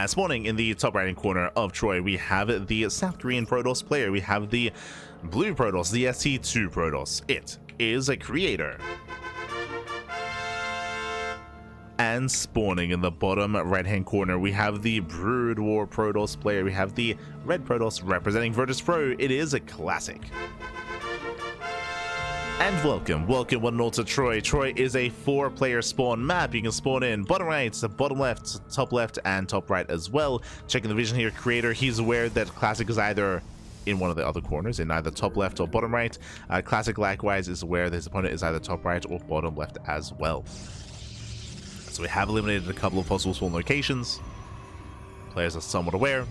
Spawning in the top right-hand corner of Troy, we have the South Korean Protoss player. We have the blue Protoss, the SE2 Protoss. It is a creator. And spawning in the bottom right-hand corner, we have the Brood War Protoss player. We have the red Protoss representing Virtus Pro. It is a classic. And welcome one and all to Troy. Troy is a 4-player spawn map. You can spawn in bottom right, bottom left, and top right as well. Checking the vision here, creator, he's aware that Classic is either in one of the other corners, in either top left or bottom right. Classic likewise is aware that his opponent is either top right or bottom left as well. So we have eliminated a couple of possible spawn locations. Players are somewhat aware.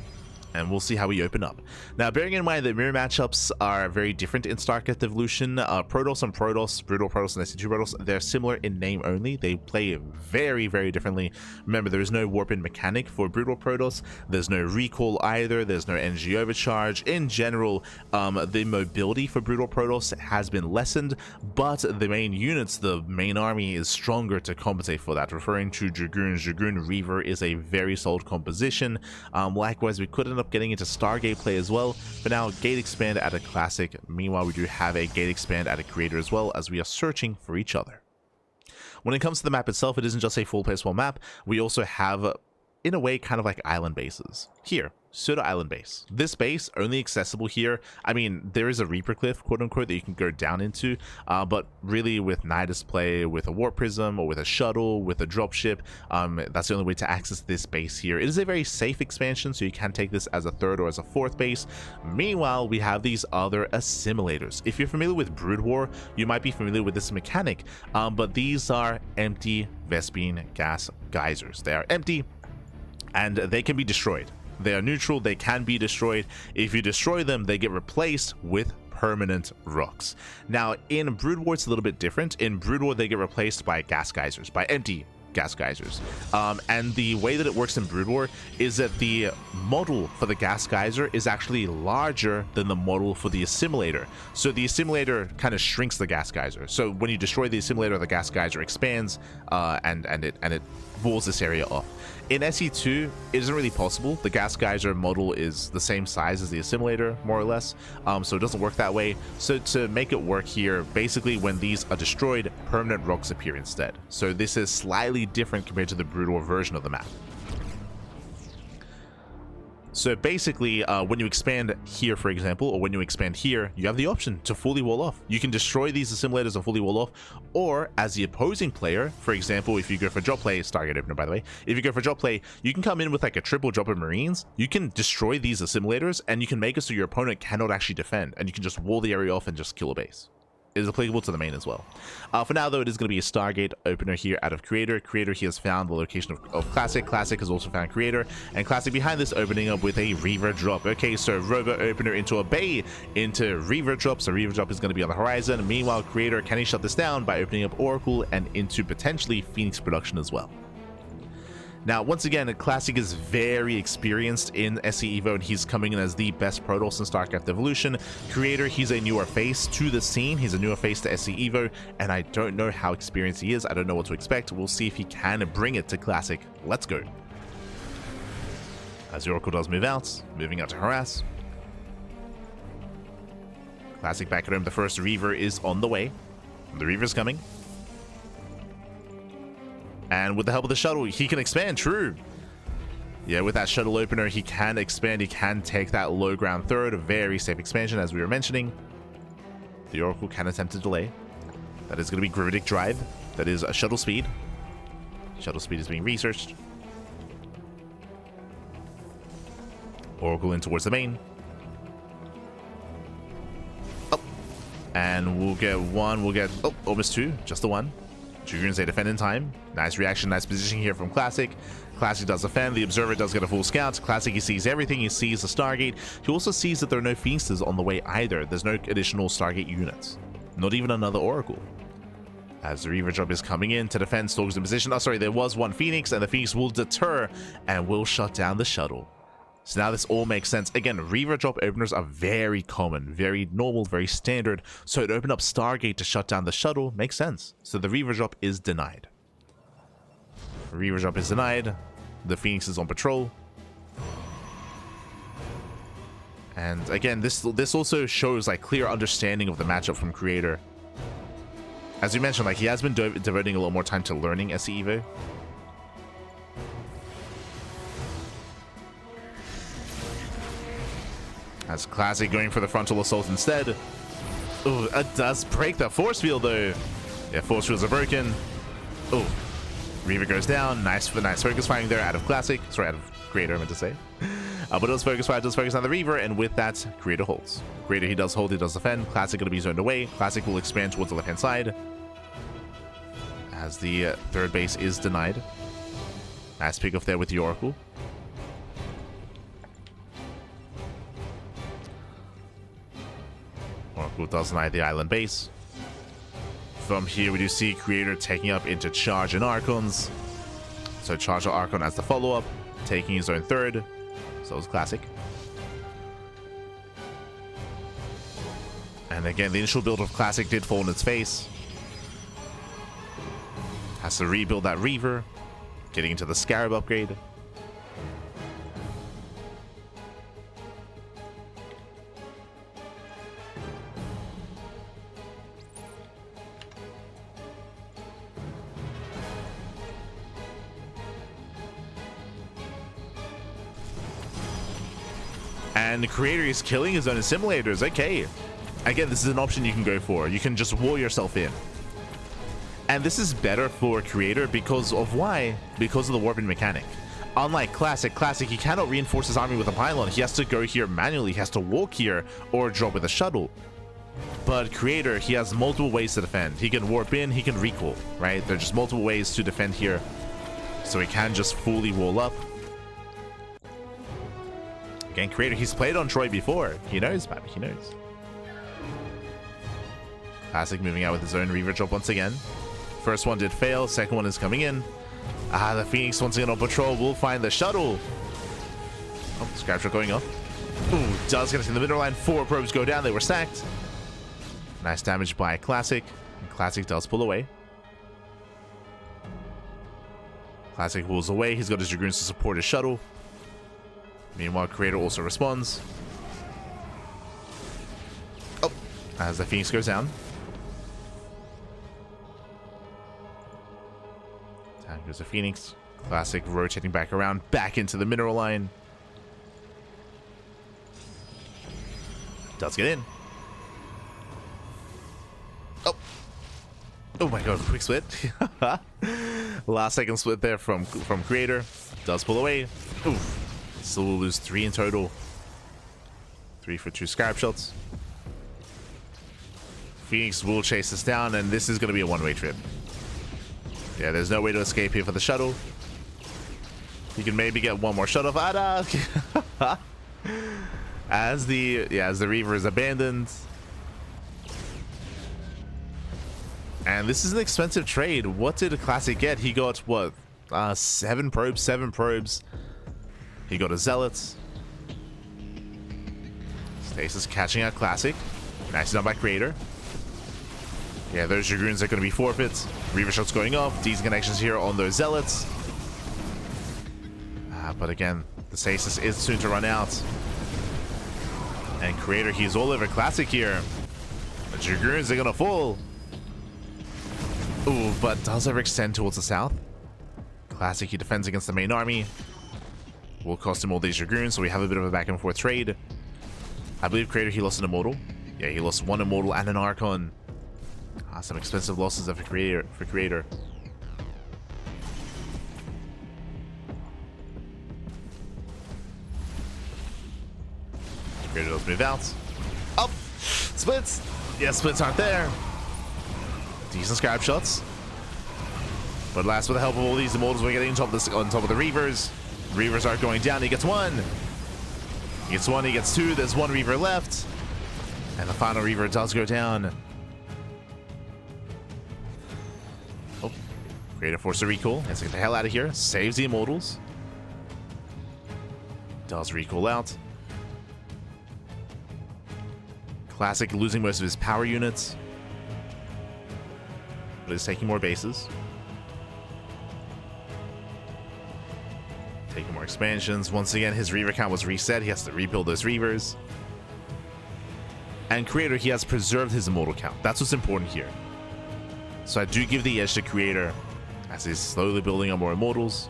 And we'll see how we open up. Now, bearing in mind that mirror matchups are very different in StarCraft Evolution, Protoss and Protoss, Brutal Protoss and SE2 Protoss, they're similar in name only. They play very, very differently. Remember, there is no warp-in mechanic for Brutal Protoss. There's no recall either. There's no energy overcharge. In general, the mobility for Brutal Protoss has been lessened, but the main units, the main army, is stronger to compensate for that. Referring to Dragoon, Dragoon Reaver is a very solid composition. Likewise, we could end up getting into Stargate play as well. For now, Gate Expand at a Classic. Meanwhile, we do have a Gate Expand at a Creator as well, as we are searching for each other. When it comes to the map itself, it isn't just a full player spawn map. We also have, in a way, kind of like island bases. Here, pseudo island base. This base only accessible here. I mean, there is a Reaper Cliff, quote unquote, that you can go down into, but really with Nidus play, with a Warp Prism, or with a shuttle, with a dropship, that's the only way to access this base here. It is a very safe expansion, so you can take this as a 3rd or as a 4th base. Meanwhile, we have these other assimilators. If you're familiar with Brood War, you might be familiar with this mechanic, but these are empty Vespene gas geysers. They are empty, and they can be destroyed. They are neutral, they can be destroyed. If you destroy them, they get replaced with permanent rocks. Now, in Brood War, it's a little bit different. In Brood War, they get replaced by gas geysers, by empty gas geysers. And the way that it works in Brood War is that the model for the gas geyser is actually larger than the model for the assimilator. So the assimilator kind of shrinks the gas geyser. So when you destroy the assimilator, the gas geyser expands, and it walls this area off. In SE2, it isn't really possible. The gas geyser model is the same size as the assimilator, more or less, so it doesn't work that way. So to make it work here, basically when these are destroyed, permanent rocks appear instead. So this is slightly different compared to the Brutal version of the map. So basically, when you expand here, for example, or when you expand here, you have the option to fully wall off. You can destroy these assimilators and fully wall off, or as the opposing player, for example, if you go for drop play, Stargate opener by the way, if you go for drop play, you can come in with like a triple drop of Marines, you can destroy these assimilators, and you can make it so your opponent cannot actually defend, and you can just wall the area off and just kill a base. It is applicable to the main as well. For now, though, it is going to be a Stargate opener here out of Creator. Creator, he has found the location of Classic. Classic has also found Creator. And Classic behind this opening up with a Reaver drop. Okay, so Rover opener into a bay, into Reaver drop. So Reaver drop is going to be on the horizon. Meanwhile, Creator, can he shut this down by opening up Oracle and into potentially Phoenix production as well? Now, once again, Classic is very experienced in SE Evo, and he's coming in as the best Protoss in StarCraft Evolution. Creator, he's a newer face to the scene. He's a newer face to SE Evo, and I don't know how experienced he is. I don't know what to expect. We'll see if he can bring it to Classic. Let's go. As the Oracle does move out, moving out to harass. Classic back at home. The first Reaver is on the way. The Reaver's coming. And with the help of the shuttle, he can expand, true. Yeah, with that shuttle opener, he can expand. He can take that low ground 3rd. A very safe expansion, as we were mentioning. The Oracle can attempt to delay. That is going to be Gravitic Drive. That is a shuttle speed. Shuttle speed is being researched. Oracle in towards the main. Oh. And we'll get one. We'll get, oh, almost 2. Just the 1. Dragoons, they defend in time. Nice reaction, nice positioning here from Classic. Classic does defend. The Observer does get a full scout. Classic, he sees everything. He sees the Stargate. He also sees that there are no Phoenixes on the way either. There's no additional Stargate units. Not even another Oracle. As the Reaver drop is coming in to defend, Stalk's in position. Oh, sorry, there was one Phoenix, and the Phoenix will deter and will shut down the shuttle. So now this all makes sense. Again, Reaver drop openers are very common, very normal, very standard. So to open up Stargate to shut down the shuttle makes sense. So the Reaver drop is denied. Reaver drop is denied. The Phoenix is on patrol. And again, this also shows like clear understanding of the matchup from Creator. As you mentioned, like he has been devoting a little more time to learning SE Evo. As Classic going for the frontal assault instead. Ooh, it does break the force field though. Yeah, force fields are broken. Ooh, Reaver goes down. Nice focus firing there out of Classic. Sorry, out of Creator, I meant to say. But it does focus on the Reaver, and with that, Creator holds. Creator, he does hold, he does defend. Classic going to be zoned away. Classic will expand towards the left-hand side. As the third base is denied. Nice pick off there with the Oracle. Oracle does deny the island base. From here, we do see Creator taking up into Charge and Archons. So Charge or Archon as the follow-up, taking his own third. So it's Classic. And again, the initial build of Classic did fall on its face. Has to rebuild that Reaver, getting into the Scarab upgrade. And the Creator is killing his own assimilators. Okay. Again, this is an option you can go for. You can just wall yourself in. And this is better for Creator because of why? Because of the warping mechanic. Unlike Classic, he cannot reinforce his army with a pylon. He has to go here manually. He has to walk here or drop with a shuttle. But Creator, he has multiple ways to defend. He can warp in, he can recall, right? There are just multiple ways to defend here. So he can just fully wall up. Again, Creator, he's played on Troy before. He knows, man. He knows. Classic moving out with his own Reaver drop once again. First one did fail. Second one is coming in. The Phoenix once again on patrol will find the shuttle. Oh, Scrap Shot going off. Ooh, does get us in the middle line. 4 probes go down. They were sacked. Nice damage by Classic. And Classic does pull away. Classic pulls away. He's got his Dragoons to support his shuttle. Meanwhile, Creator also responds. Oh, as the Phoenix goes down. Down goes the Phoenix. Classic rotating back around, back into the mineral line. Does get in. Oh. Oh my god, quick split. Last second split there from Creator. Does pull away. Oof. Still will lose 3 in total. 3 for 2 Scarab Shots. Phoenix will chase this down, and this is going to be a one-way trip. Yeah, there's no way to escape here for the shuttle. He can maybe get one more shot off. As the Reaver is abandoned. And this is an expensive trade. What did Classic get? He got what? 7 probes. He got a Zealot. Stasis catching out Classic. Nice done by Creator. Yeah, those Dragoons are going to be forfeits. Reaver shots going off. Decent connections here on those Zealots. But again, the Stasis is soon to run out. And Creator, he's all over Classic here. The Dragoons are going to fall. Ooh, but does overextend towards the south. Classic, he defends against the main army. Will cost him all these Dragoons, so we have a bit of a back and forth trade. I believe Creator, he lost an Immortal. Yeah, he lost 1 Immortal and an Archon. Some expensive losses there for Creator. Creator does move out. Up! Splits! Yeah, splits aren't there. Decent Scarab Shots. But last, with the help of all these Immortals, we're getting on top of the Reavers. Reavers are going down. He gets 1. He gets 1. He gets 2. There's 1 Reaver left. And the final Reaver does go down. Oh. Creator forced a recall. Has to get the hell out of here. Saves the Immortals. Does recall out. Classic losing most of his power units. But is taking more bases. Taking more expansions. Once again, his Reaver count was reset. He has to rebuild those Reavers. And Creator, he has preserved his immortal count. That's what's important here. So I do give the edge to Creator as he's slowly building up more immortals.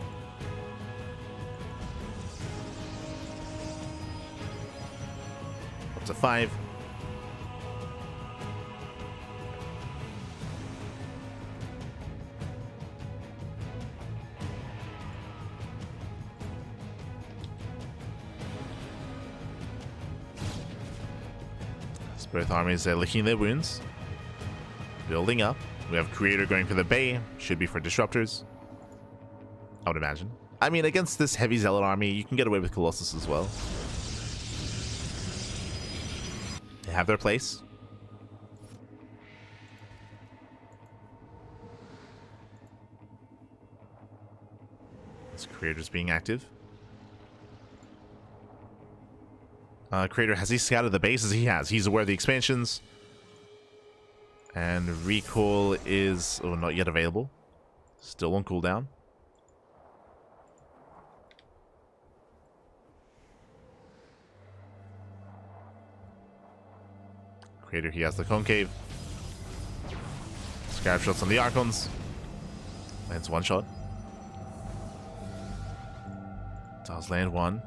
Up to 5. Both armies are licking their wounds, building up. We have Creator going for the Bay, should be for disruptors, I would imagine. I mean, against this heavy Zealot army, you can get away with Colossus as well. They have their place. This Creator's being active. Creator, has he scouted the bases? He has. He's aware of the expansions. And recall is not yet available. Still on cooldown. Creator, he has the concave. Scarab shots on the Archons. Lands one shot. Does land one.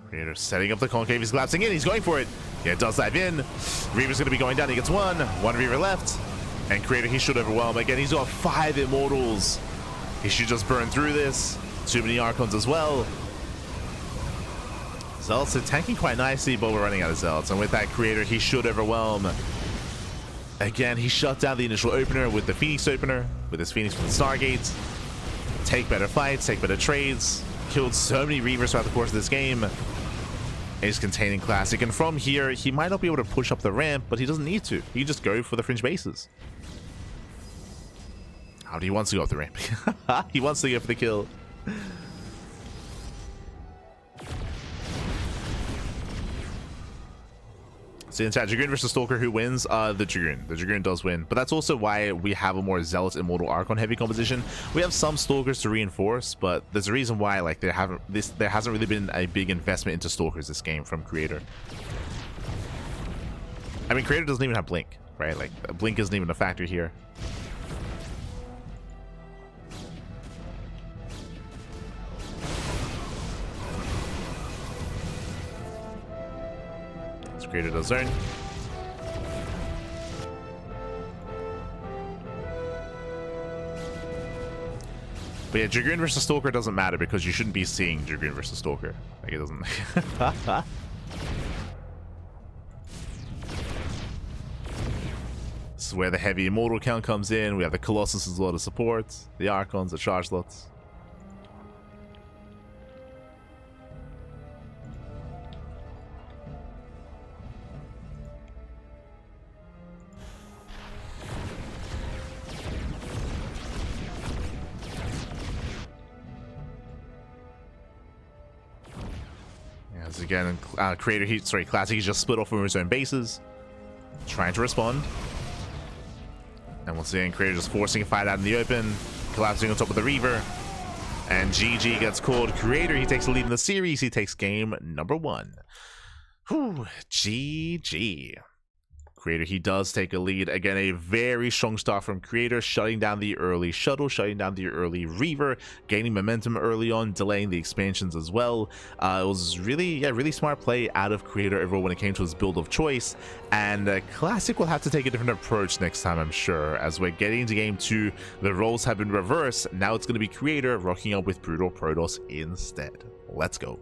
Creator setting up the concave. He's collapsing in. He's going for it. Yeah, it does dive in. Reaver's going to be going down. He gets one. One Reaver left. And Creator, he should overwhelm. Again, he's got 5 immortals. He should just burn through this. Too many Archons as well. Zealots are tanking quite nicely, but we're running out of Zealots. And with that, Creator, he should overwhelm. Again, he shut down the initial opener with the Phoenix opener. With his Phoenix from the Stargate. Take better fights. Take better trades. Killed so many Reavers throughout the course of this game. Is containing Classic, and from here he might not be able to push up the ramp, but he doesn't need to. He can just go for the fringe bases. How do he wants to go up the ramp? He wants to go for the kill. So in chat, Dragoon versus Stalker, who wins? The Dragoon. The Dragoon does win, but that's also why we have a more Zealot Immortal Archon heavy composition. We have some Stalkers to reinforce, but there's a reason why there hasn't really been a big investment into Stalkers this game from Creator. I mean, Creator doesn't even have Blink, right? Like, Blink isn't even a factor here. Creator does zone. But yeah, Dragoon versus Stalker doesn't matter because you shouldn't be seeing Dragoon versus Stalker. Like, it doesn't. This is where the heavy immortal count comes in. We have the Colossus as well to support, the Archons, the charge slots. Again, Classic, he's just split off from his own bases, trying to respond. And we'll see Creator just forcing a fight out in the open, collapsing on top of the Reaver. And GG gets called. Creator, he takes the lead in the series. He takes game number 1. Whew, GG. Creator, he does take a lead. Again, a very strong start from Creator, shutting down the early shuttle, shutting down the early Reaver, gaining momentum early on, delaying the expansions as well. It was really smart play out of Creator overall when it came to his build of choice. And Classic will have to take a different approach next time, I'm sure. As we're getting into game 2, the roles have been reversed. Now it's going to be Creator rocking up with Brutal Protoss instead. Let's go.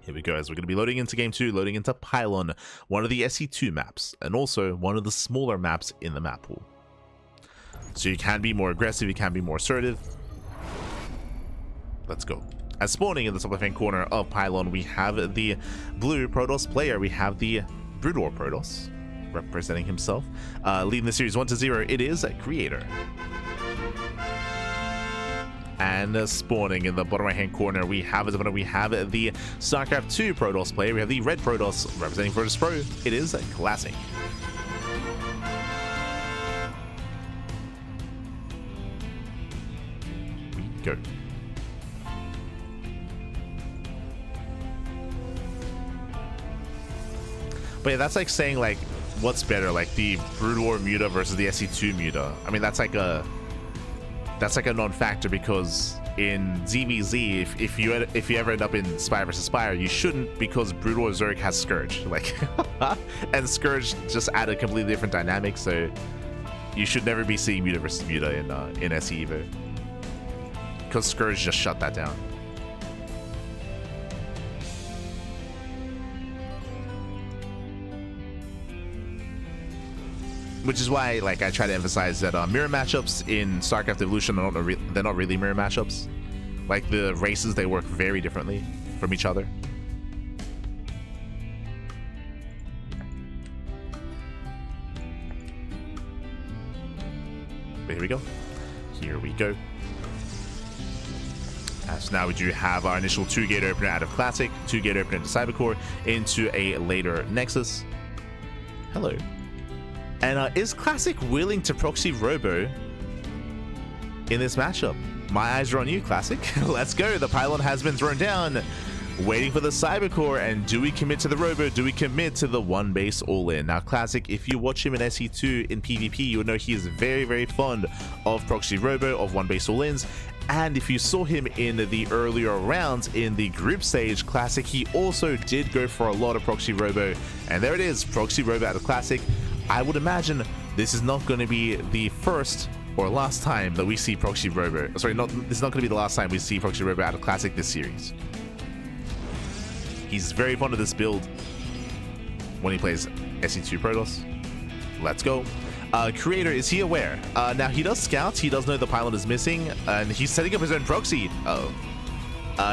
Here we go, as we're going to be loading into game 2, loading into Pylon, one of the SE2 maps, and also one of the smaller maps in the map pool. So you can be more aggressive, you can be more assertive. Let's go. As spawning in the top left-hand corner of Pylon, we have the blue Protoss player, we have the Brutal Protoss, representing himself. Leading the series 1-0, it is Creator. And spawning in the bottom right hand corner, we have the StarCraft 2 Protoss player. We have the red Protoss representing Protoss Pro. It is Classic. We go. But yeah, that's like saying like what's better, like the Brood War Muta versus the SE2 Muta. I mean, that's like a non-factor, because in ZVZ, if you ever end up in Spire versus Spire, you shouldn't, because Brood War Zerg has Scourge, like, and Scourge just add a completely different dynamic. So you should never be seeing Muta versus Muta in SE Evo, because Scourge just shut that down. Which is why, like, I try to emphasize that mirror matchups in StarCraft Evolution they're not really mirror matchups. Like, the races, they work very differently from each other. But here we go. Here we go. So now we do have our initial 2-gate opener out of Classic, 2-gate opener into Cybercore, into a later Nexus. Hello. And is Classic willing to proxy Robo in this matchup? My eyes are on you, Classic. Let's go. The pylon has been thrown down. Waiting for the Cybercore. And do we commit to the Robo? Do we commit to the one base all-in? Now, Classic, if you watch him in SE2 in PvP, you will know he is very, very fond of proxy Robo, of one base all-ins. And if you saw him in the earlier rounds in the group stage Classic, he also did go for a lot of proxy Robo. And there it is, proxy Robo out of Classic. I would imagine this is not going to be the first or last time that we see proxy Robo. Sorry, this is not going to be the last time we see proxy Robo out of Classic this series. He's very fond of this build when he plays SE2 Protoss. Let's go. Creator, is he aware? Now, he does scout. He does know the pylon is missing, and he's setting up his own proxy.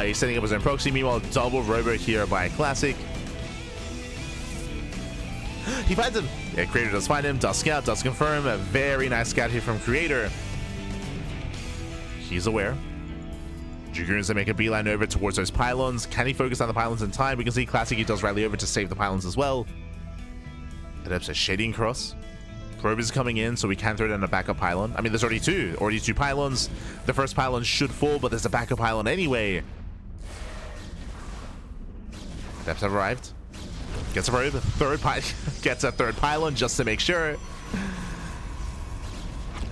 He's setting up his own proxy. Meanwhile, double Robo here by Classic. He finds him. Yeah, Creator does find him, does scout, does confirm. A very nice scout here from Creator. He's aware. Dragoons to make a beeline over towards those pylons. Can he focus on the pylons in time? We can see Classic, he does rally over to save the pylons as well. Adepts are shading cross. Probe is coming in, so we can throw down a backup pylon. I mean, there's already two pylons. The first pylon should fall, but there's a backup pylon anyway. Adepts have arrived. Gets a probe, gets a third pylon just to make sure.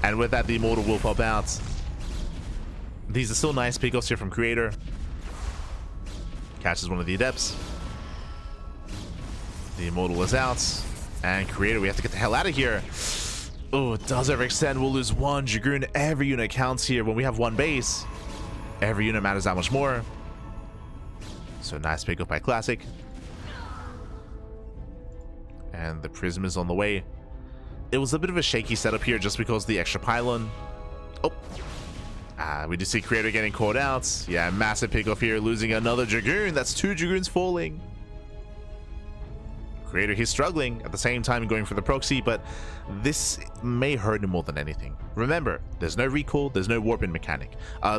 And with that, the Immortal will pop out. These are still nice pickoffs here from Creator. Catches one of the Adepts. The Immortal is out. And Creator, we have to get the hell out of here. Oh, it does overextend. We'll lose one Dragoon. Every unit counts here. When we have one base, every unit matters that much more. So nice pickoff by Classic. And the Prism is on the way. It was a bit of a shaky setup here just because of the extra pylon. Oh. We do see Creator getting caught out. Yeah, massive pickoff here, losing another Dragoon. That's 2 Dragoons falling. Creator, he's struggling at the same time going for the proxy, but this may hurt him more than anything. Remember, there's no recall, there's no warp-in mechanic.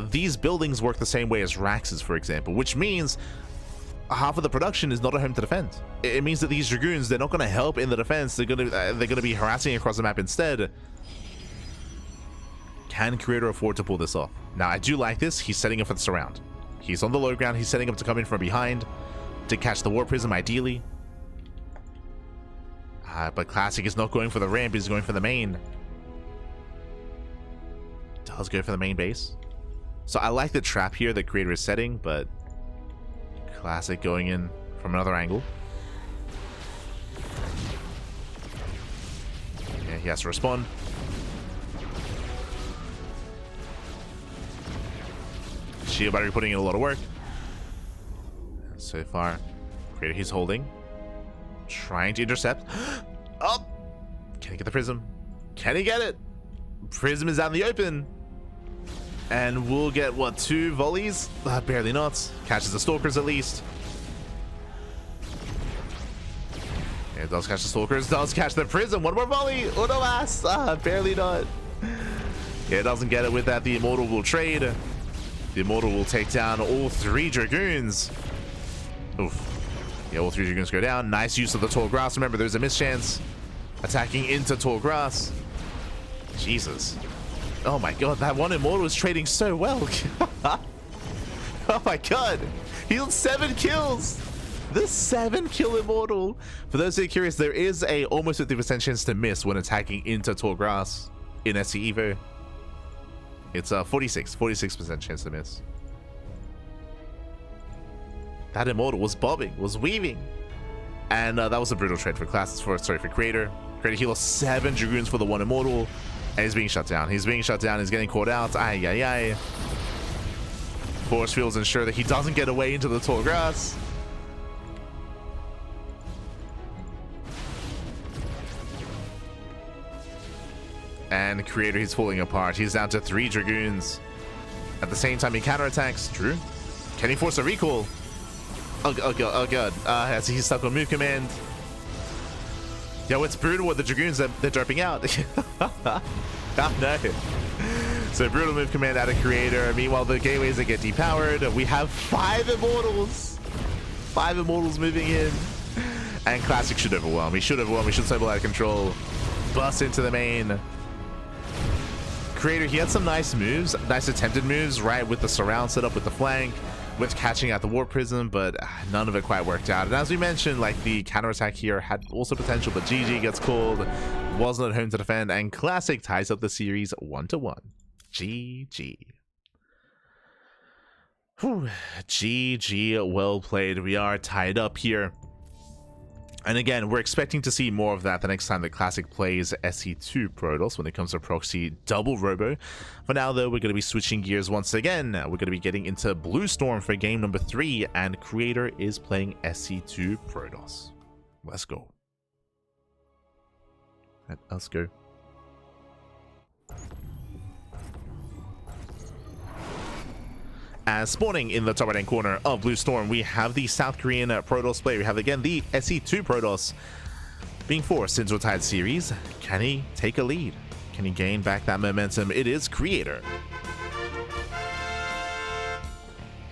These buildings work the same way as Rax's, for example, which means half of the production is not at home to defend. It means that these Dragoons, they're not going to help in the defense. They're going to be harassing across the map instead. Can Creator afford to pull this off? Now, I do like this. He's setting up for the surround. He's on the low ground. He's setting up to come in from behind to catch the Warp Prism, ideally. But Classic is not going for the ramp. He's going for the main. Does go for the main base. So I like the trap here that Creator is setting, but Classic going in from another angle. Yeah, he has to respond. Shield Battery putting in a lot of work. So far, Creator, he's holding. Trying to intercept. Oh! Can he get the Prism? Can he get it? Prism is out in the open. And we'll get, what, 2 volleys? Barely not. Catches the Stalkers at least. Yeah, it does catch the Stalkers. Does catch the Prism. One more volley. Uno más. Barely not. Yeah, it doesn't get it with that. The Immortal will trade. The Immortal will take down all 3 Dragoons. Oof. Yeah, all 3 Dragoons go down. Nice use of the tall grass. Remember, there's a mischance. Attacking into tall grass. Jesus. Oh my god, that one Immortal is trading so well. Oh my god. He's on 7 kills. The 7-kill Immortal. For those who are curious, there is a almost 50% chance to miss when attacking into tall grass in SE Evo. It's a 46% chance to miss. That Immortal was bobbing, was weaving. And that was a brutal trade for Creator. Creator, he lost 7 Dragoons for the 1 Immortal. And he's being shut down. He's being shut down. He's getting caught out. Ay, ay, ay. Force fields ensure that he doesn't get away into the tall grass. And Creator, he's falling apart. He's down to 3 Dragoons. At the same time, he counterattacks. Drew, can he force a recall? Oh god. He's stuck on move command. Yo, it's brutal with the Dragoons. They're dropping out. Oh no. So brutal move command out of Creator. Meanwhile, the gateways that get depowered. We have 5 Immortals. 5 Immortals moving in. And Classic should overwhelm. He should overwhelm. He should snowball out of control. Bust into the main. Creator, he had some nice moves, nice attempted moves, right, with the surround setup, with the flank, with catching out the Warp Prism, but none of it quite worked out. And as we mentioned, like, the counterattack here had also potential, but GG gets called, wasn't at home to defend, and Classic ties up the series 1-1. GG. Whew. GG, well played. We are tied up here. And again, we're expecting to see more of that the next time the Classic plays SE2 Protoss when it comes to proxy double robo. For now, though, we're going to be switching gears once again. We're going to be getting into Blue Storm for game number 3, and Creator is playing SE2 Protoss. Let's go. Let us go. As spawning in the top right-hand corner of Blue Storm, we have the South Korean Protoss player. We have, again, the SE2 Protoss being forced into a tied series. Can he take a lead? Can he gain back that momentum? It is Creator.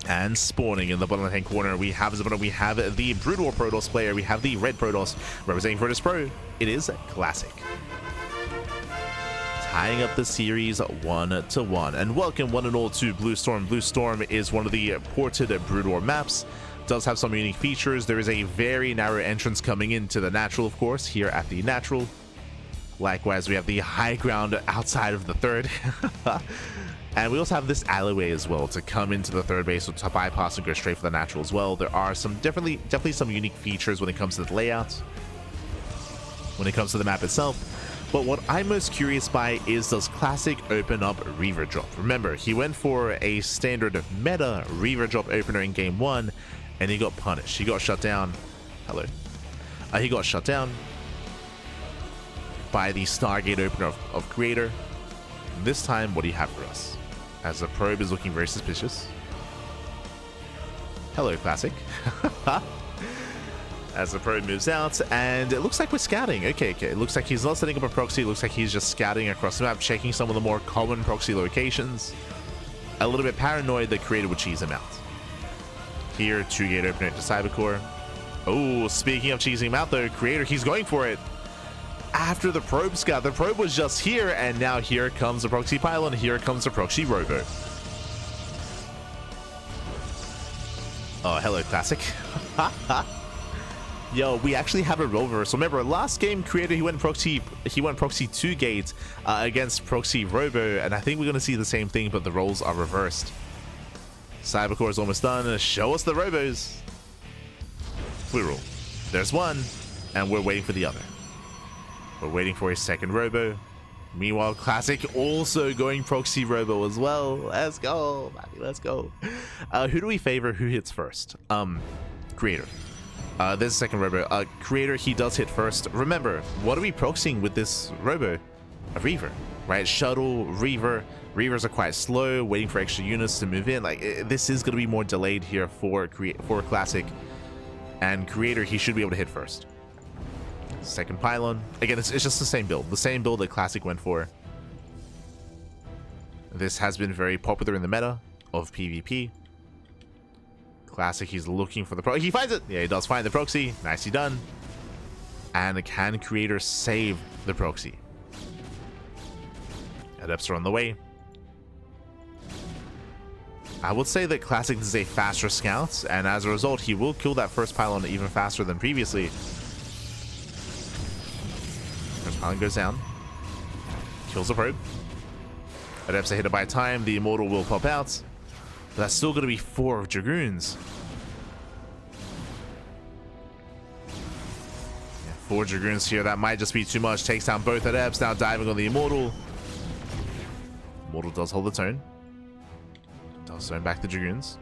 And spawning in the bottom left-hand corner, we have the Brutal Protoss player. We have the Red Protoss representing Protoss Pro. It is Classic. Tying up the series 1-1. And welcome one and all to Blue Storm. Blue Storm is one of the ported Broodwar maps. Does have some unique features. There is a very narrow entrance coming into the natural, of course, here at the natural. Likewise, we have the high ground outside of the third. And we also have this alleyway as well to come into the third base, so to bypass and go straight for the natural as well. There are some definitely some unique features when it comes to the layout, when it comes to the map itself. But what I'm most curious by is, does Classic open up Reaver Drop? Remember, he went for a standard meta Reaver Drop opener in game 1, and he got punished. He got shut down. Hello. He got shut down by the Stargate opener of Creator. This time, what do you have for us? As the probe is looking very suspicious. Hello, Classic. As the probe moves out, and it looks like we're scouting. Okay. It looks like he's not setting up a proxy. It looks like he's just scouting across the map, checking some of the more common proxy locations. A little bit paranoid that Creator would cheese him out. Here, 2-gate opener to Cybercore. Oh, speaking of cheesing him out, though, Creator, he's going for it. After the probe scout, the probe was just here, and now here comes the proxy pylon. Here comes the proxy robo. Oh, hello, Classic. Yo, we actually have a role reversal. So remember, last game, Creator, he went proxy 2-gate against proxy robo, and I think we're going to see the same thing, but the roles are reversed. Cybercore is almost done. Show us the robos. Plural. There's one, and we're waiting for the other. We're waiting for a second robo. Meanwhile, Classic also going proxy robo as well. Let's go, buddy, let's go. Who do we favor? Who hits first? Creator. There's a second robo. Creator, he does hit first. Remember, what are we proxying with this robo? A Reaver, right? Shuttle, Reaver. Reavers are quite slow, waiting for extra units to move in. Like, this is going to be more delayed here for Classic. And Creator, he should be able to hit first. Second pylon. Again, it's just the same build. The same build that Classic went for. This has been very popular in the meta of PvP. Classic, he's looking for the proxy. He finds it! Yeah, he does find the proxy. Nicely done. And can Creator save the proxy? Adepts are on the way. I would say that Classic is a faster scout, and as a result, he will kill that first pylon even faster than previously. First pylon goes down. Kills the probe. Adepts are hit by time. The Immortal will pop out. But that's still going to be 4 Dragoons. Yeah, 4 Dragoons here. That might just be too much. Takes down both Adepts. Now diving on the Immortal. Immortal does hold the turn. Does zone back the Dragoons.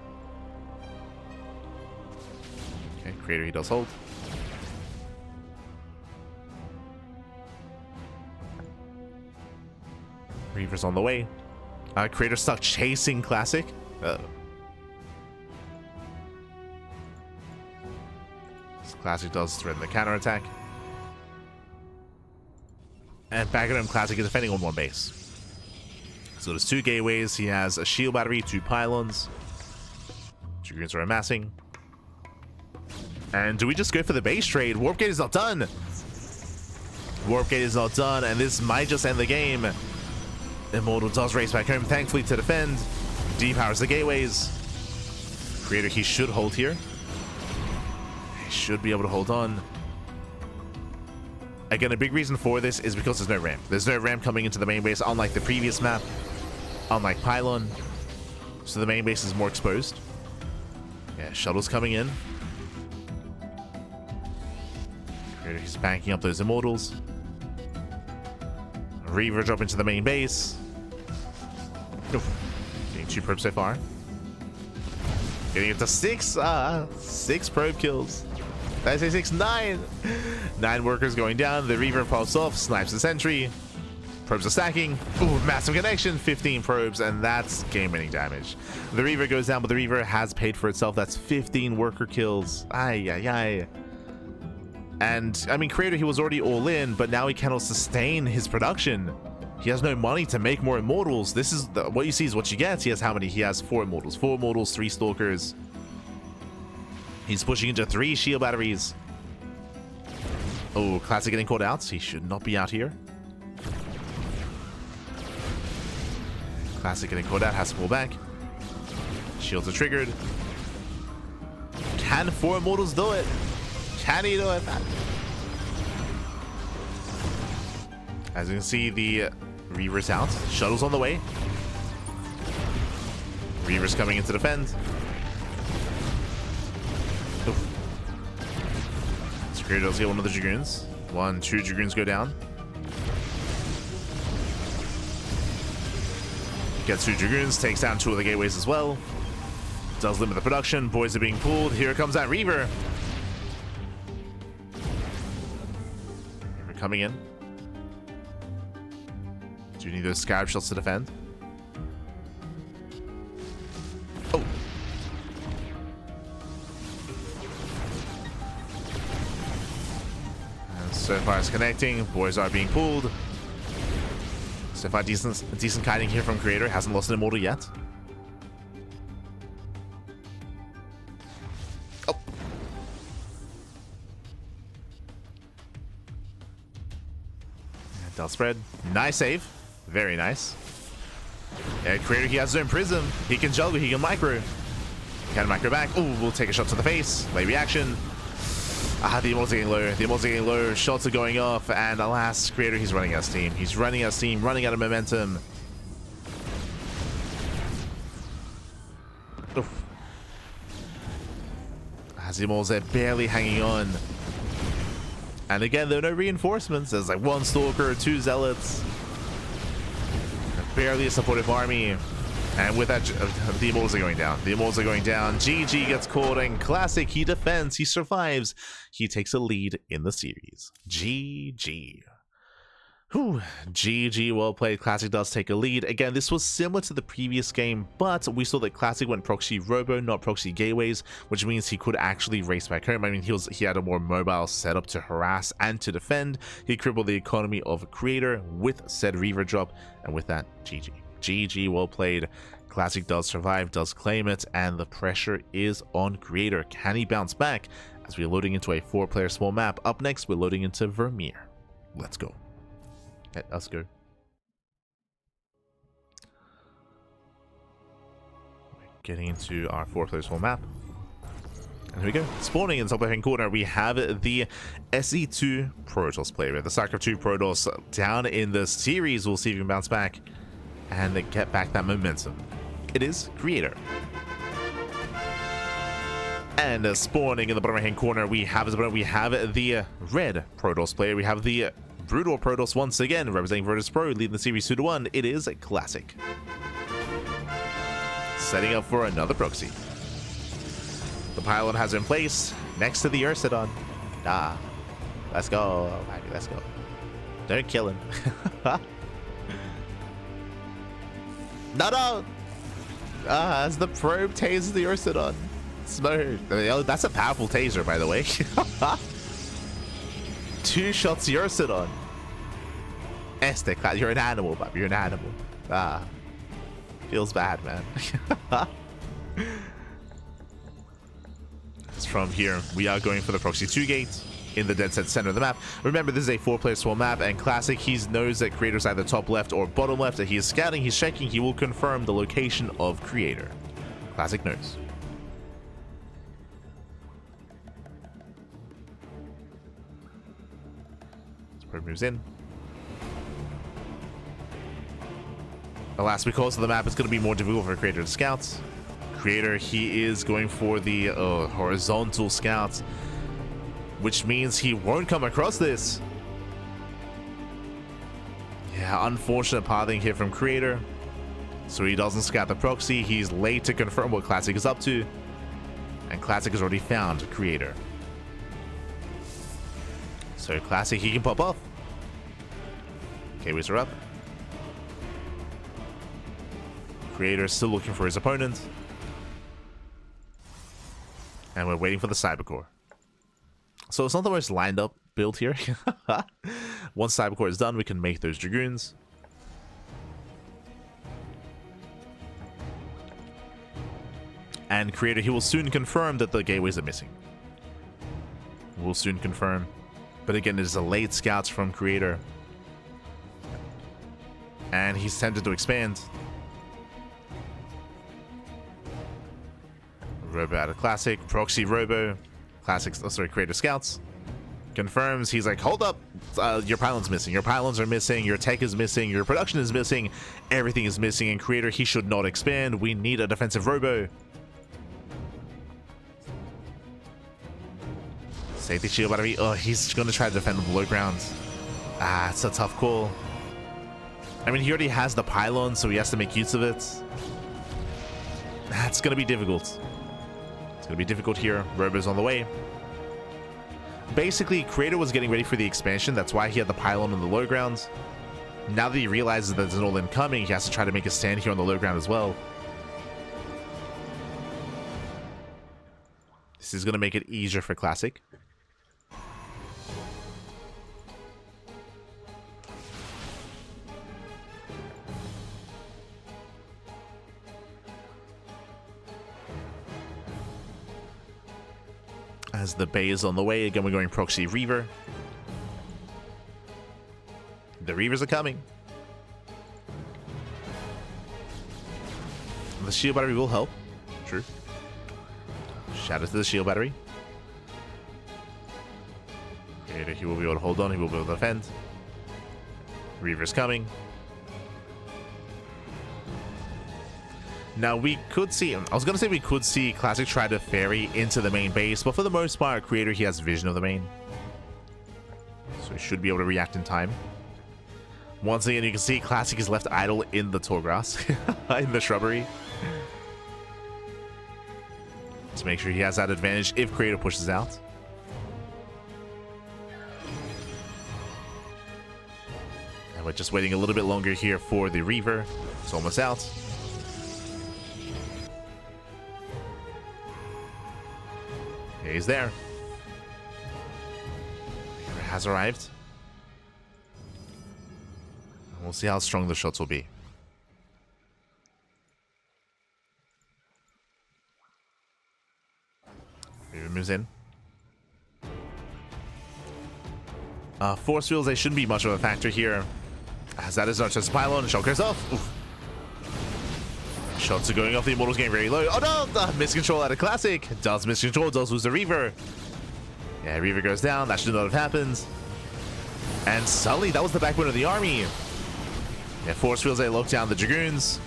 Okay, Creator he does hold. Reaver's on the way. Creator stuck chasing Classic. Classic does threaten the counterattack. And back at him, Classic is defending on 1 base. So there's 2 gateways. He has a shield battery, 2 pylons. Dragoons are amassing. And do we just go for the base trade? Warp Gate is not done. Warp Gate is not done, and this might just end the game. Immortal does race back home, thankfully, to defend. Depowers the gateways. Creator, he should hold here. He should be able to hold on. Again, a big reason for this is because there's no ramp. There's no ramp coming into the main base, unlike the previous map, unlike Pylon. So the main base is more exposed. Yeah, shuttles coming in. Creator, he's banking up those Immortals. Reaver drop into the main base. Oof. Getting 2 probes so far. Getting it to 6. 6 probe kills. Did I say 6? 9. 9 workers going down. The Reaver pops off, snipes the sentry. Probes are stacking. Ooh, massive connection. 15 probes, and that's game-winning damage. The Reaver goes down, but the Reaver has paid for itself. That's 15 worker kills. Ay, ay, ay. And, I mean, Creator, he was already all in, but now he cannot sustain his production. He has no money to make more Immortals. This is what you see is what you get. He has how many? He has 4 Immortals. 4 Immortals, 3 Stalkers. He's pushing into 3 shield batteries. Oh, Classic getting caught out. He should not be out here. Classic getting caught out. Has to pull back. Shields are triggered. Can 4 Immortals do it? Can he do it? As you can see, the Reaver's out. Shuttle's on the way. Reaver's coming in to defend. Creator does get one of the Dragoons. 1, 2 Dragoons go down. Gets 2 Dragoons, takes down 2 of the gateways as well. Does limit the production. Boys are being pulled. Here comes that Reaver. Reaver coming in. Do you need those Scarab shots to defend? Oh. So far it's connecting. Boys are being pulled. So far decent kiting here from Creator. Hasn't lost an Immortal yet. Oh. Del spread. Nice save. Very nice. Yeah, Creator, he has his own prism. He can juggle, he can micro. Can micro back. Oh, we'll take a shot to the face. Late reaction. The Immortals are getting low. The Immortals are getting low. Shots are going off. And alas, Creator, he's running out of steam. He's running out of steam, running out of momentum. Oof. As the Immortals are barely hanging on. And again, there are no reinforcements. There's like 1 Stalker, 2 Zealots. Barely a supportive army. And with that, the Immortals are going down. The Immortals are going down. GG gets caught, and Classic, he defends, he survives. He takes a lead in the series. GG. Whew. GG, well played. Classic does take a lead. Again, this was similar to the previous game, but we saw that Classic went proxy robo, not proxy gateways, which means he could actually race back home. I mean, he had a more mobile setup to harass and to defend. He crippled the economy of Creator with said Reaver drop, and with that, GG. GG, well played. Classic does survive, does claim it, and the pressure is on Creator. Can he bounce back? As we're loading into a 4-player small map. Up next, we're loading into Vermeer. Let's go. Let us go. getting into our 4-player spawn map. And here we go. Spawning in the top left-hand corner, we have the SE2 Protoss player. The StarCraft 2 Protoss down in the series. We'll see if we can bounce back and get back that momentum. It is Creator. And spawning in the bottom right-hand corner, we have the red Protoss player. We have the Brutal Protoss once again, representing Virtus Pro, leading the series 2-1. It is a Classic. Setting up for another proxy. The pylon has in place next to the Ursidon. Let's go. Let's go. Don't kill him. No. As the probe tases the Ursidon. Smooth. That's a powerful taser, by the way. 2 shots Ursidon. You're an animal, Bob. You're an animal. Feels bad, man. From here, we are going for the Proxy 2 gate in the dead set center of the map. Remember, this is a 4-player spawn map, and Classic, he knows that Creator's either top left or bottom left. That he is scouting, he's checking, he will confirm the location of Creator. Classic knows. Probe moves in. Alas, because of the map, it's going to be more difficult for Creator to scout. Creator, he is going for the horizontal scouts, which means he won't come across this. Yeah, unfortunate pathing here from Creator. So he doesn't scout the proxy. He's late to confirm what Classic is up to. And Classic has already found Creator. So Classic, he can pop off. Gateways are up. Creator is still looking for his opponent. And we're waiting for the Cybercore. So it's not the most lined up build here. Once Cybercore is done, we can make those Dragoons. And Creator, he will soon confirm that the gateways are missing. We'll soon confirm. But again, it is a late scouts from Creator. And he's tempted to expand. Robo out of Classic. Proxy Robo. Creator scouts. Confirms. He's like, hold up. Your pylon's missing. Your pylons are missing. Your tech is missing. Your production is missing. Everything is missing. And Creator, he should not expand. We need a defensive Robo. Safety shield battery. Oh, he's going to try to defend the low ground. It's a tough call. I mean, he already has the pylon, so he has to make use of it. That's going to be difficult. It's going to be difficult here. Robo's on the way. Basically, Creator was getting ready for the expansion. That's why he had the pylon on the low ground. Now that he realizes that there's an all-in coming, he has to try to make a stand here on the low ground as well. This is going to make it easier for Classic. As the Bay is on the way, again we're going Proxy Reaver. The Reavers are coming. The shield battery will help. True. Shout out to the shield battery. Creator, he will be able to hold on, he will be able to defend. Reaver's coming. Now we could see, I was going to say we could see Classic try to ferry into the main base, but for the most part, Creator, he has vision of the main. So he should be able to react in time. Once again, you can see Classic is left idle in the tall grass, in the shrubbery. To make sure he has that advantage if Creator pushes out. And we're just waiting a little bit longer here for the Reaver. It's almost out. Yeah, he's there. Reaver has arrived. We'll see how strong the shots will be. Reaver moves in. Force fields, they shouldn't be much of a factor here. As that is not just pylon, shell clears off. Oof. Shots are going off. The Immortals getting very low. Oh no! Miscontrol out of Classic. Does miscontrol. Does lose the Reaver. Yeah, Reaver goes down. That should not have happened. And suddenly, that was the backbone of the army. Yeah, Force Fields, they lock down the Dragoons.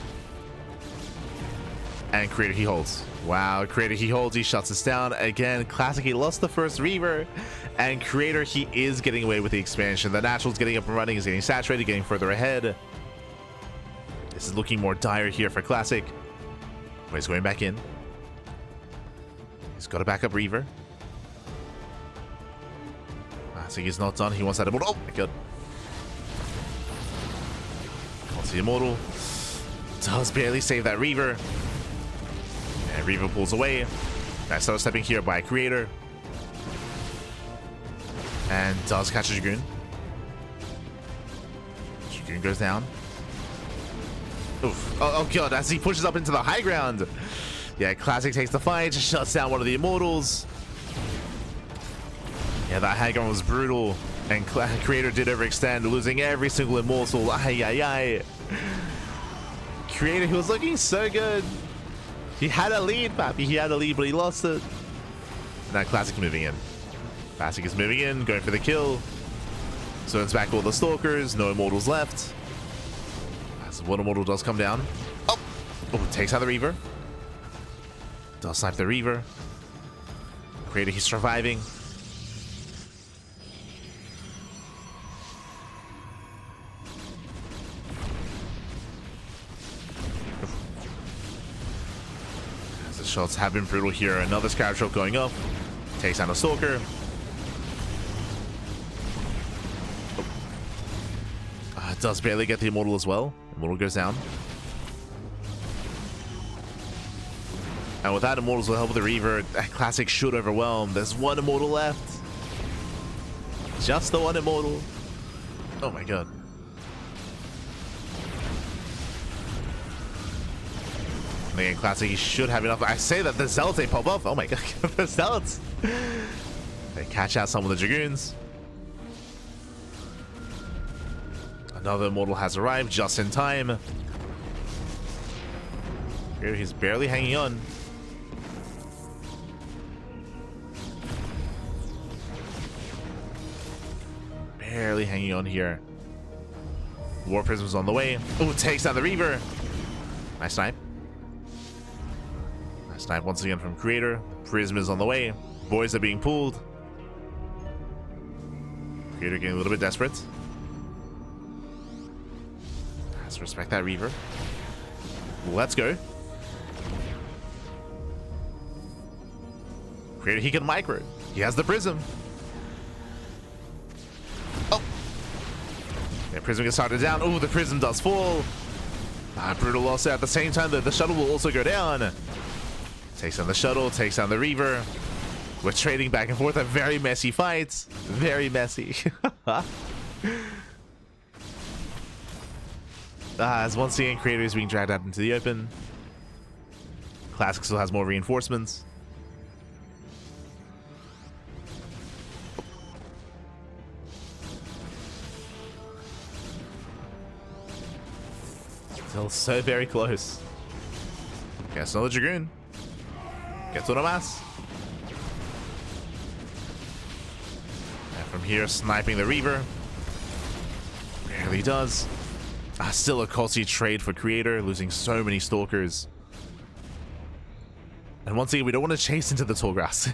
And Creator, he holds. Wow, Creator, he holds. He shuts us down. Again, Classic, he lost the first Reaver. And Creator, he is getting away with the expansion. The Natural's getting up and running. He's getting saturated, getting further ahead. This is looking more dire here for Classic. But he's going back in. He's got a backup Reaver. Classic is not done. He wants that Immortal. Oh my god. Wants the Immortal. Does barely save that Reaver. And Reaver pulls away. Nice solo stepping here by Creator. And does catch a Dragoon. Dragoon goes down. Oof. Oh god, as he pushes up into the high ground. Yeah, Classic takes the fight, shuts down one of the Immortals. Yeah, that high ground was brutal. And Creator did overextend, losing every single Immortal. Ay, ay, ay. Creator, he was looking so good. He had a lead, Pappy. He had a lead, but he lost it. Now Classic moving in. Classic is moving in, going for the kill. So it's back all the Stalkers, no Immortals left. As one Immortal does come down. Oh, takes out the Reaver. Does snipe the Reaver. Creator, he's surviving. As the shots have been brutal here. Another Scout Troop going up. Takes down a Stalker. Does barely get the Immortal as well. Immortal goes down. And with that, Immortals will help with the Reaver. Classic should overwhelm. There's one Immortal left. Just the one Immortal. Oh my god. And again, Classic, he should have enough. I say that the Zealots, they pop off. Oh my god, the Zealots. They catch out some of the Dragoons. Another Immortal has arrived just in time. Here he's barely hanging on. Barely hanging on here. War Prism's on the way. Oh, takes down the Reaver. Nice snipe. Nice snipe once again from Creator. Prism is on the way. Boys are being pulled. Creator getting a little bit desperate. Respect that Reaver. Let's go. Creator, he can micro. He has the Prism. Oh. Yeah, Prism gets started down. Oh, the Prism does fall. Brutal loss at the same time that the shuttle will also go down. Takes down the shuttle, takes down the Reaver. We're trading back and forth. A very messy fight. Very messy. As once again, Creator is being dragged out into the open. Classic still has more reinforcements. Still so very close. Gets another Dragoon. Gets one of mass. And from here, sniping the Reaver. Barely does. Still a costly trade for Creator, losing so many Stalkers. And once again, we don't want to chase into the tall grass.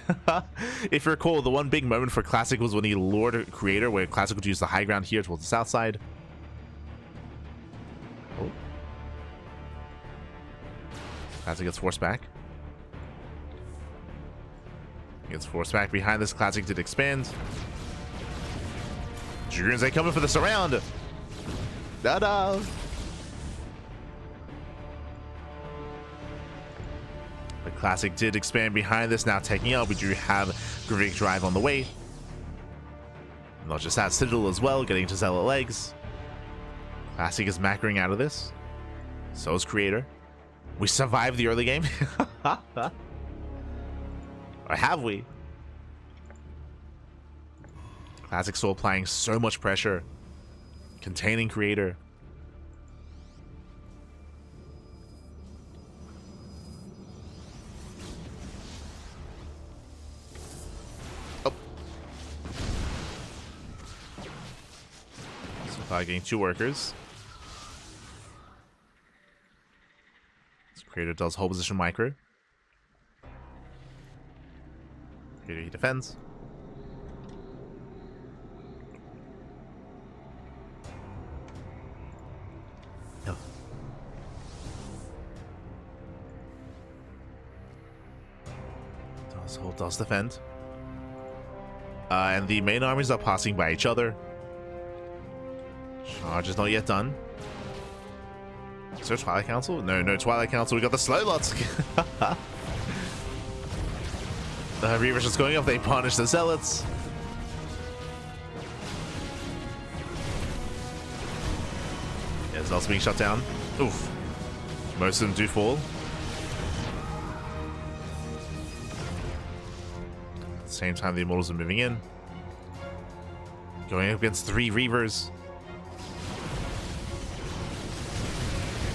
If you recall, the one big moment for Classic was when he lured Creator, where Classic would use the high ground here towards the south side. Oh. Classic gets forced back. Gets forced back behind this. Classic did expand. Dragoons, they coming for the surround. No. The Classic did expand behind this, now taking out. We do have Gravic Drive on the way. Not just that, Citadel as well, getting to Zealot legs. Classic is macroing out of this. So is Creator. We survived the early game. Or have we? Classic still applying so much pressure. Containing Creator. Getting 2 workers. This creator does hold position micro. Creator, he defends. No. Does hold, does defend. And the main armies are passing by each other. Charge is not yet done. Is there a Twilight Council? No, no Twilight Council. We got the slow lots. The Reaver's just going up. They punish the Zealots. Yeah, Zealots being shut down. Oof. Most of them do fall. At the same time, the Immortals are moving in. Going up against 3 Reavers.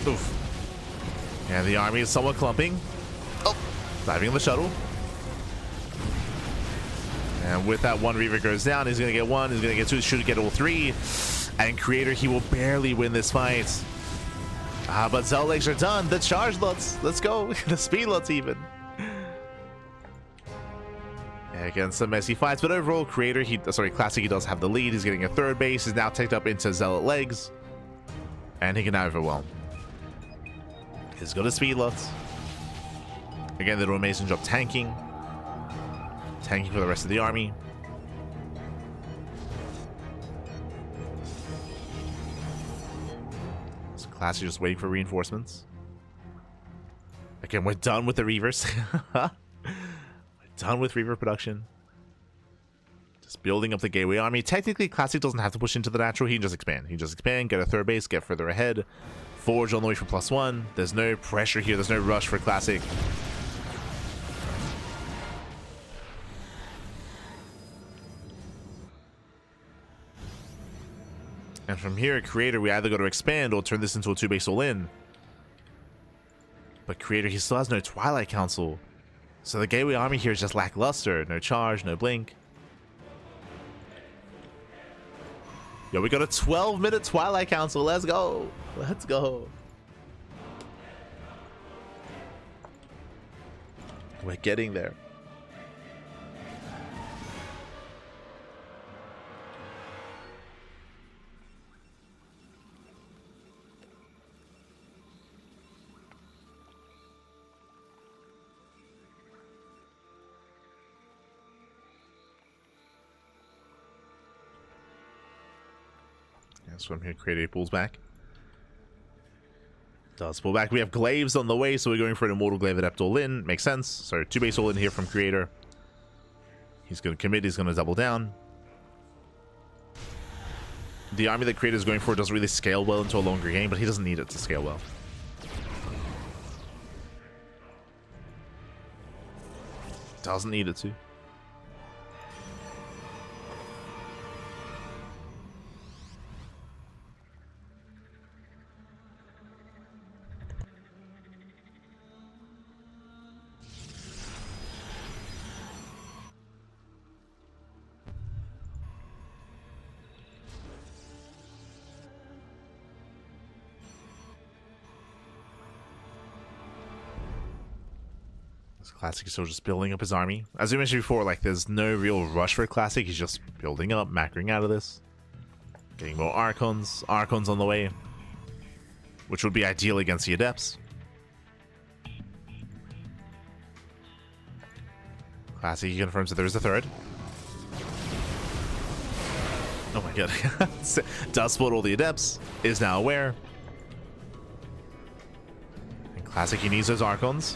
Oof. And the army is somewhat clumping. Oh, diving in the shuttle. And with that, 1 Reaver goes down. He's going to get 1. He's going to get 2. Should get all 3. And Creator, he will barely win this fight. But Zell legs are done. The charge lots. Let's go. The speed lots even. Yeah, again, some messy fights. But overall, Creator, Classic, he does have the lead. He's getting a 3rd base. He's now taken up into Zealot legs. And he can now overwhelm. He's got his speed lots. Again, they do an amazing job tanking. Tanking for the rest of the army. So Classic just waiting for reinforcements. Again, we're done with the Reavers. We're done with Reaver production. Just building up the Gateway army. Technically, Classic doesn't have to push into the natural. He can just expand. He can just expand, get a 3rd base, get further ahead. Forge on the way for +1. There's no pressure here. There's no rush for Classic. And from here, Creator, we either got to expand or turn this into a 2-base all-in. But Creator, he still has no Twilight Council. So the Gateway army here is just lackluster. No charge, no blink. Yo, we got a 12-minute Twilight Council. Let's go. Let's go. We're getting there. So I'm here to create a pulls back. Does pull back. We have Glaives on the way, so we're going for an Immortal Glaive Adept all-in. Makes sense. So 2-base all-in here from Creator. He's going to commit. He's going to double down. The army that Creator is going for doesn't really scale well into a longer game, but he doesn't need it to scale well. Doesn't need it to. Classic is still just building up his army. As we mentioned before, like, there's no real rush for Classic. He's just building up, macroing out of this. Getting more Archons. Archons on the way. Which would be ideal against the Adepts. Classic, he confirms that there's a 3rd. Oh my god. Does spot all the Adepts. Is now aware. And Classic, he needs those Archons.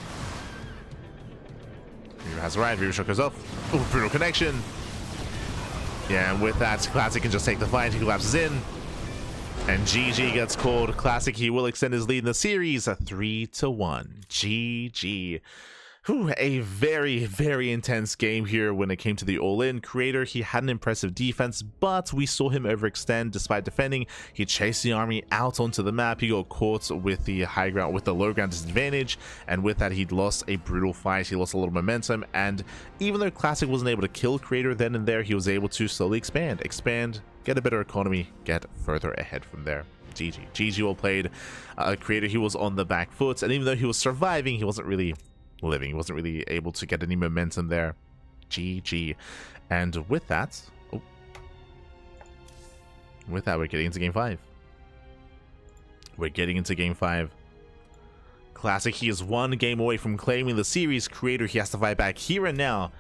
Reaver has a ride. Reaver shot goes off. Oh, brutal connection. Yeah, and with that, Classic can just take the fight. He collapses in. And GG gets called. Classic, he will extend his lead in the series. A 3-1. GG. Whew, a very, very intense game here when it came to the all-in. Creator, he had an impressive defense, but we saw him overextend despite defending. He chased the army out onto the map. He got caught with the high ground, with the low ground disadvantage, and with that, he'd lost a brutal fight. He lost a lot of momentum, and even though Classic wasn't able to kill Creator then and there, he was able to slowly expand, get a better economy, get further ahead from there. GG well played. Creator, he was on the back foot, and even though he was surviving, he wasn't really living. He wasn't really able to get any momentum there. GG. And with that, we're getting into game 5. We're getting into game 5. Classic, he is one game away from claiming the series. Creator, he has to fight back here and now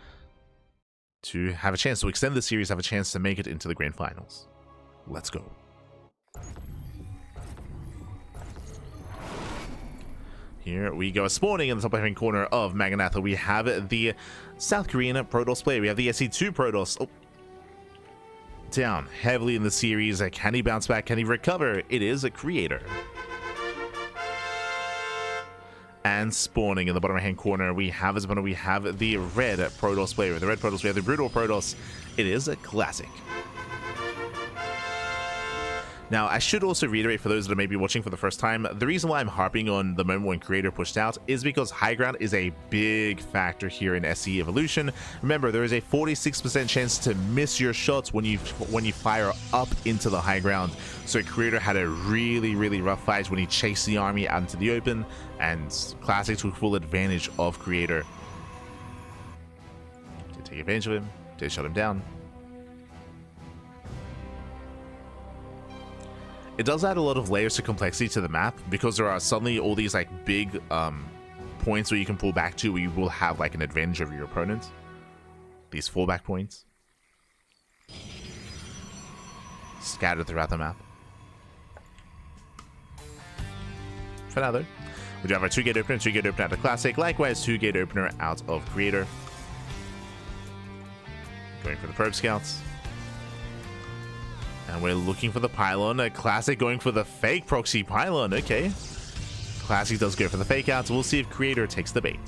to have a chance to extend the series, have a chance to make it into the grand finals. Let's go. Here we go. Spawning in the top right-hand corner of Maganatha, we have the South Korean Protoss player. We have the SE2 Protoss. Oh. Down heavily in the series. Can he bounce back? Can he recover? It is a Creator. And spawning in the bottom right-hand corner, we have the red Protoss player. The red Protoss, we have the brutal Protoss. It is a Classic. Now, I should also reiterate for those that are maybe watching for the first time, the reason why I'm harping on the moment when Creator pushed out is because high ground is a big factor here in SE Evolution. Remember, there is a 46% chance to miss your shots when you fire up into the high ground. So Creator had a really, really rough fight when he chased the army out into the open, and Classic took full advantage of Creator. Did take advantage of him, did shut him down. It does add a lot of layers to complexity to the map because there are suddenly all these like big points where you can pull back to, where you will have like an advantage over your opponent. These fallback points scattered throughout the map. For now though, we do have our 2-gate opener, 2-gate opener out of Classic, likewise 2-gate opener out of Creator. Going for the probe scouts. And we're looking for the pylon. A Classic going for the fake proxy pylon. Okay. Classic does go for the fake out. So we'll see if Creator takes the bait.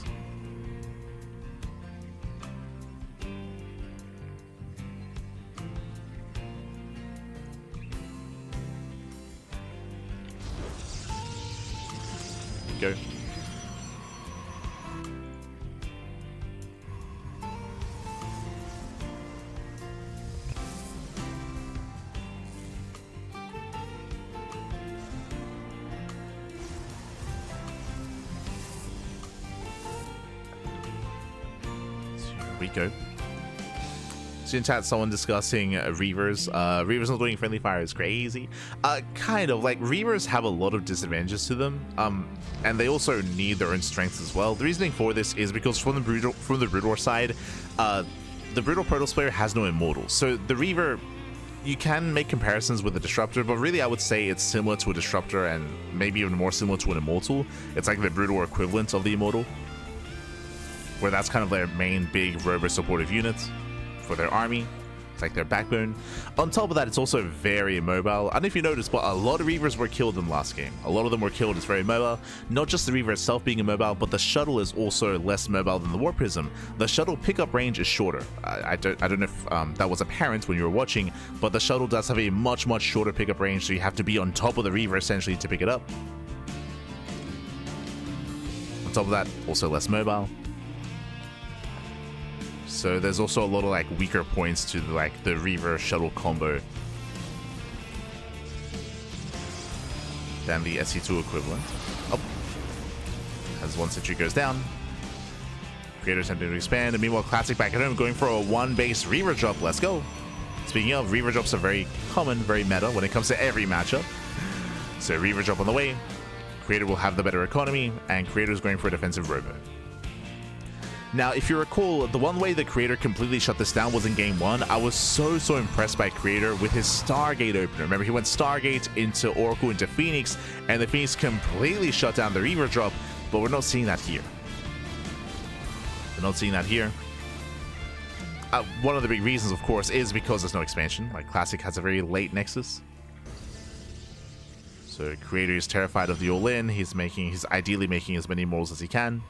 Go. We go. So in chat, someone discussing Reavers. Reavers not doing friendly fire is crazy. Kind of. Like, Reavers have a lot of disadvantages to them, and they also need their own strengths as well. The reasoning for this is because from the Brutal side, the Brutal Protoss player has no Immortals. So the Reaver, you can make comparisons with a Disruptor, but really I would say it's similar to a Disruptor and maybe even more similar to an Immortal. It's like the Brutal equivalent of the Immortal, where that's kind of their main big robo supportive unit for their army. It's like their backbone. On top of that, it's also very mobile. I don't know if you noticed, but a lot of Reavers were killed in the last game. A lot of them were killed. It's very mobile. Not just the Reaver itself being immobile, but the shuttle is also less mobile than the War Prism. The shuttle pickup range is shorter. I don't know if that was apparent when you were watching, but the shuttle does have a much shorter pickup range, so you have to be on top of the Reaver essentially to pick it up. On top of that, also less mobile. So there's also a lot of like weaker points to like the Reaver shuttle combo than the SE2 equivalent. Oh, as one sentry goes down, Creator attempting to expand, and meanwhile Classic back at home going for a 1-base Reaver drop. Let's go. Speaking of, Reaver drops are very common, very meta when it comes to every matchup. So Reaver drop on the way. Creator will have the better economy, and Creator is going for a defensive robo. Now, if you recall, the one way the Creator completely shut this down was in game 1. I was so impressed by Creator with his Stargate opener. Remember, he went Stargate into Oracle into Phoenix, and the Phoenix completely shut down the Reaver drop, but we're not seeing that here. We're not seeing that here. One of the big reasons, of course, is because there's no expansion. Like, Classic has a very late Nexus. So Creator is terrified of the all-in. He's ideally making as many Immortals as he can.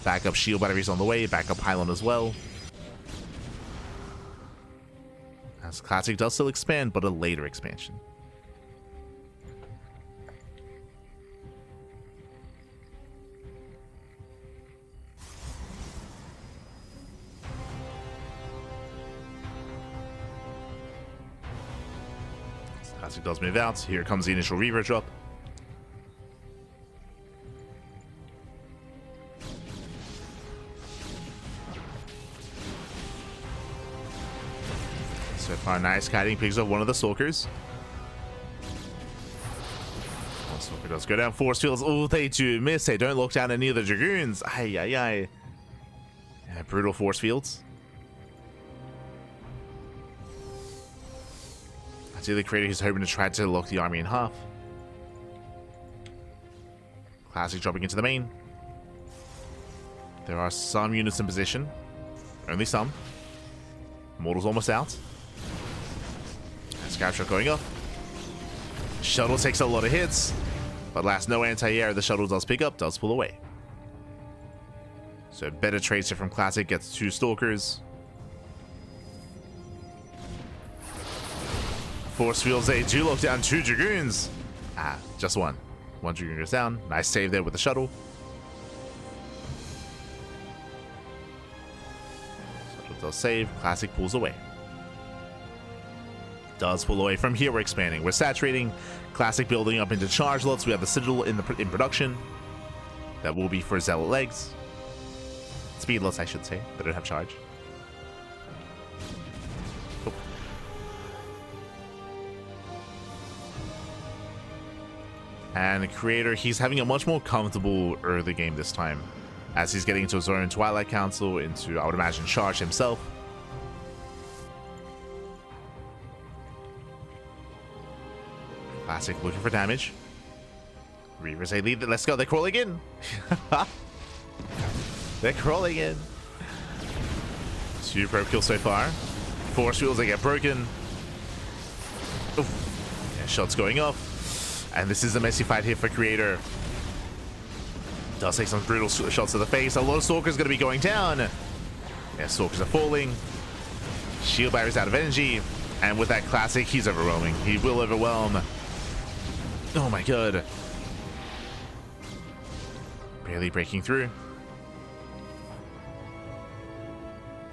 Backup shield batteries on the way, backup pylon as well. As Classic does still expand, but a later expansion. Classic does move out. Here comes the initial Reaver drop. So far, nice kiting, picks up one of the Stalkers. One Stalker does go down. Force fields. Oh, they do miss. They don't lock down any of the Dragoons. Ay, ay, ay. Yeah, brutal force fields. I see the creator who's hoping to try to lock the army in half. Classic dropping into the main. There are some units in position. Only some. Mortal's almost out. Scout shot going up. Shuttle takes a lot of hits, but last no anti-air. The shuttle does pick up, does pull away. So better tracer from Classic, gets 2 Stalkers. Force fields, they do lock down 2 Dragoons. Ah, just one. One Dragoon goes down. Nice save there with the shuttle. Shuttle does save. Classic pulls away. Does pull away. From here, we're expanding. We're saturating. Classic building up into charge lots. We have the Citadel in production. That will be for Zealot legs. Speedless, I should say. They don't have charge. Oh. And the creator, he's having a much more comfortable early game this time, as he's getting into his own Twilight Council, into, I would imagine, charge himself. Classic looking for damage. Reavers, they lead. Let's go. They're crawling in. They're crawling in. 2 probe kills so far. Force fields, they get broken. Oof. Yeah, shots going off. And this is a messy fight here for Creator. Does take some brutal shots to the face. A lot of Stalkers going to be going down. Yeah, Stalkers are falling. Shield barriers out of energy. And with that Classic, he's overwhelming. He will overwhelm. Oh my god. Barely breaking through.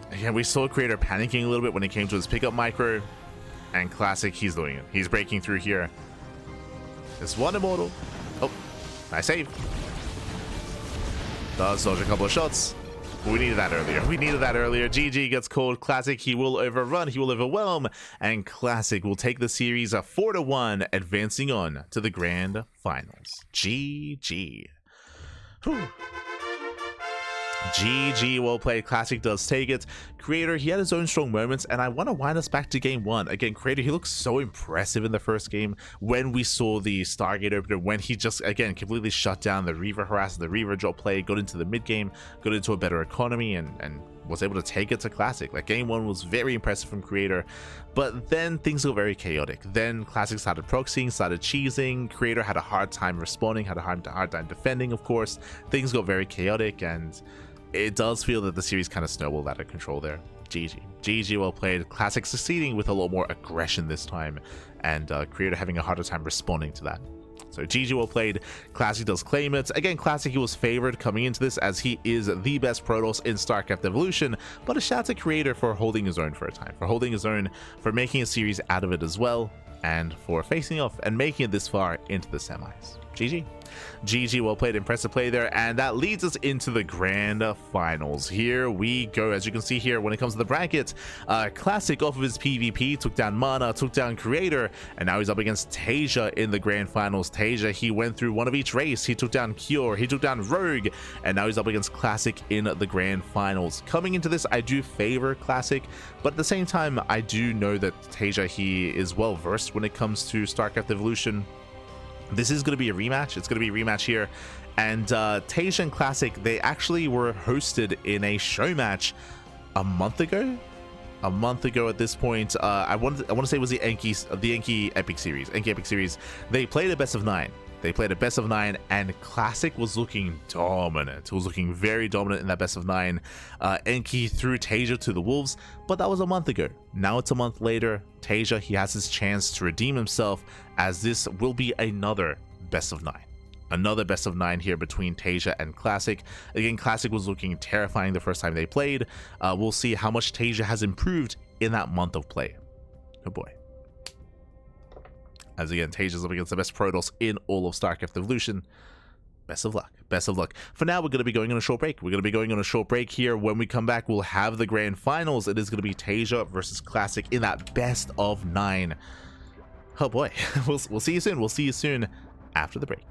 Again, we saw Creator panicking a little bit when it came to his pickup micro. And Classic, he's doing it. He's breaking through here. There's one Immortal. Oh, nice save. Does dodge a couple of shots. We needed that earlier. We needed that earlier. GG gets called. Classic, he will overrun. He will overwhelm. And Classic will take the series 4-1, advancing on to the grand finals. GG. Whew. GG, well played. Classic does take it. Creator, he had his own strong moments, and I want to wind us back to game 1. Again, Creator, he looked so impressive in the first game when we saw the Stargate opener, when he just, again, completely shut down the Reaver harass, the Reaver drop play, got into the mid game, got into a better economy, and was able to take it to Classic. Like, game 1 was very impressive from Creator, but then things got very chaotic. Then Classic started proxying, started cheesing. Creator had a hard time responding, had a hard time defending, of course. Things got very chaotic, and it does feel that the series kind of snowballed out of control there. GG. GG, well played. Classic succeeding with a lot more aggression this time, and Creator having a harder time responding to that. So GG, well played. Classic does claim it. Again, Classic, he was favored coming into this as he is the best Protoss in StarCraft Evolution, but a shout to Creator for holding his own for a time, for holding his own, for making a series out of it as well, and for facing off and making it this far into the semis. GG. GG, well played. Impressive play there, and that leads us into the grand finals. Here we go. As you can see here, when it comes to the bracket, Classic off of his PvP took down Mana, took down Creator, and now he's up against Tasia in the grand finals. Tasia, he went through one of each race. He took down Cure, he took down Rogue, and now he's up against Classic in the grand finals. Coming into this, I do favor Classic, but at the same time, I do know that Tasia, he is well versed when it comes to StarCraft Evolution. This is going to be a rematch. It's going to be a rematch here. And Tasia and Classic, they actually were hosted in a show match a month ago. A month ago at this point. I want to say it was the Enki Epic Series. Enki Epic Series. They played a best of 9. They played a best of 9, and Classic was looking dominant. It was looking very dominant in that best of 9. Enki threw Tasia to the wolves, but that was a month ago. Now it's a month later. Tasia, he has his chance to redeem himself, as this will be another best of 9. Another best of 9 here between Tasia and Classic. Again, Classic was looking terrifying the first time they played. We'll see how much Tasia has improved in that month of play. Oh boy. As again, Tasia's up against the best Protoss in all of StarCraft Evolution. Best of luck. Best of luck. For now, we're going to be going on a short break. We're going to be going on a short break here. When we come back, we'll have the grand finals. It is going to be Tasia versus Classic in that best of 9. Oh boy. We'll see you soon. We'll see you soon after the break.